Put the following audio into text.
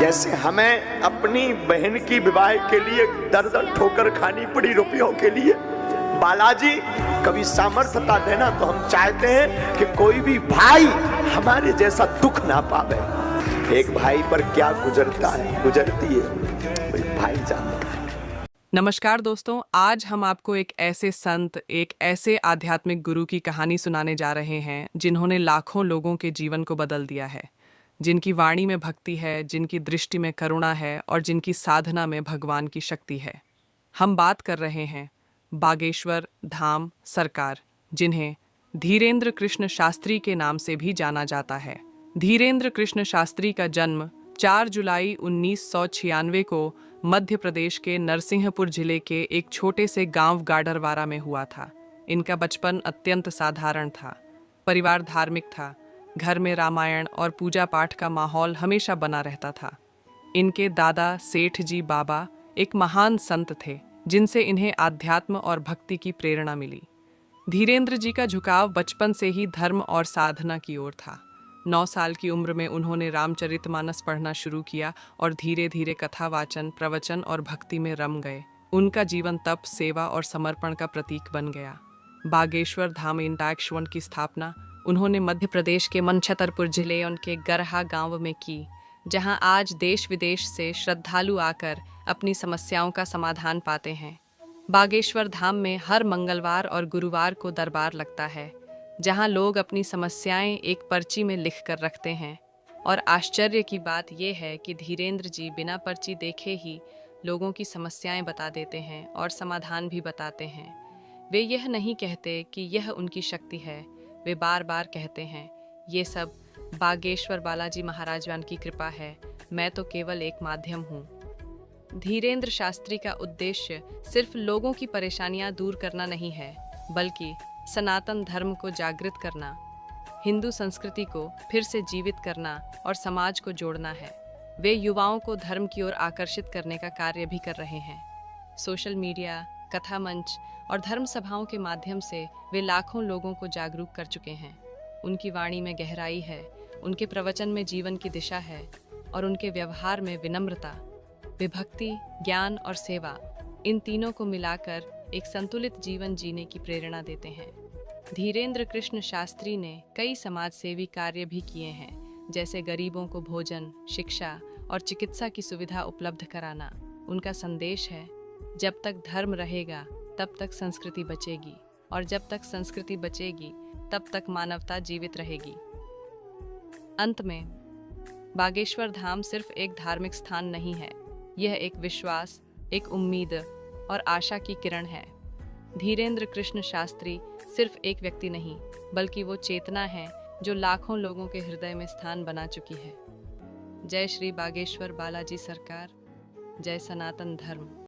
जैसे हमें अपनी बहन की विवाह के लिए दर दर ठोकर खानी पड़ी रुपयों के लिए, बालाजी कभी सामर्थ्यता देना तो हम चाहते हैं कि कोई भी भाई हमारे जैसा दुख ना पावे। एक भाई पर क्या गुजरती है भाई जानता है। नमस्कार दोस्तों, आज हम आपको एक ऐसे संत, एक ऐसे आध्यात्मिक गुरु की कहानी सुनाने जा रहे हैं जिन्होंने लाखों लोगों के जीवन को बदल दिया है, जिनकी वाणी में भक्ति है, जिनकी दृष्टि में करुणा है और जिनकी साधना में भगवान की शक्ति है। हम बात कर रहे हैं बागेश्वर धाम सरकार, जिन्हें धीरेन्द्र कृष्ण शास्त्री के नाम से भी जाना जाता है। धीरेन्द्र कृष्ण शास्त्री का जन्म 4 जुलाई 1996 को मध्य प्रदेश के नरसिंहपुर जिले के एक छोटे से गांव गाडरवारा में हुआ था। इनका बचपन अत्यंत साधारण था। परिवार धार्मिक था। घर में रामायण और पूजा पाठ का माहौल हमेशा बना रहता था। इनके दादा सेठ जी बाबा एक महान संत थे, जिनसे इन्हें आध्यात्म और भक्ति की प्रेरणा मिली। धीरेन्द्र जी का झुकाव बचपन से ही धर्म और साधना की ओर था। 9 साल की उम्र में उन्होंने रामचरितमानस पढ़ना शुरू किया और धीरे धीरे कथा वाचन, प्रवचन और भक्ति में रम गए। उनका जीवन तप, सेवा और समर्पण का प्रतीक बन गया। बागेश्वर धाम इंटाक्षवन की स्थापना उन्होंने मध्य प्रदेश के मनछतरपुर जिले उनके गरहा गांव में की, जहां आज देश विदेश से श्रद्धालु आकर अपनी समस्याओं का समाधान पाते हैं। बागेश्वर धाम में हर मंगलवार और गुरुवार को दरबार लगता है, जहां लोग अपनी समस्याएं एक पर्ची में लिख कर रखते हैं। और आश्चर्य की बात यह है कि धीरेन्द्र जी बिना पर्ची देखे ही लोगों की समस्याएं बता देते हैं और समाधान भी बताते हैं। वे यह नहीं कहते कि यह उनकी शक्ति है, वे बार बार कहते हैं, ये सब बागेश्वर बालाजी महाराजवान की कृपा है, मैं तो केवल एक माध्यम हूँ। धीरेन्द्र शास्त्री का उद्देश्य सिर्फ लोगों की परेशानियां दूर करना नहीं है, बल्कि सनातन धर्म को जागृत करना, हिंदू संस्कृति को फिर से जीवित करना और समाज को जोड़ना है। वे युवाओं को धर्म की ओर आकर्षित करने का कार्य भी कर रहे हैं। सोशल मीडिया, कथा मंच और धर्म सभाओं के माध्यम से वे लाखों लोगों को जागरूक कर चुके हैं। उनकी वाणी में गहराई है, उनके प्रवचन में जीवन की दिशा है और उनके व्यवहार में विनम्रता। वे भक्ति, ज्ञान और सेवा, इन तीनों को मिलाकर एक संतुलित जीवन जीने की प्रेरणा देते हैं। धीरेन्द्र कृष्ण शास्त्री ने कई समाजसेवी कार्य भी किए हैं, जैसे गरीबों को भोजन, शिक्षा और चिकित्सा की सुविधा उपलब्ध कराना। उनका संदेश है, जब तक धर्म रहेगा तब तक संस्कृति बचेगी, और जब तक संस्कृति बचेगी तब तक मानवता जीवित रहेगी। अंत में, बागेश्वर धाम सिर्फ एक धार्मिक स्थान नहीं है, यह एक विश्वास, एक उम्मीद और आशा की किरण है। धीरेन्द्र कृष्ण शास्त्री सिर्फ एक व्यक्ति नहीं, बल्कि वो चेतना है जो लाखों लोगों के हृदय में स्थान बना चुकी है। जय श्री बागेश्वर बालाजी सरकार, जय सनातन धर्म।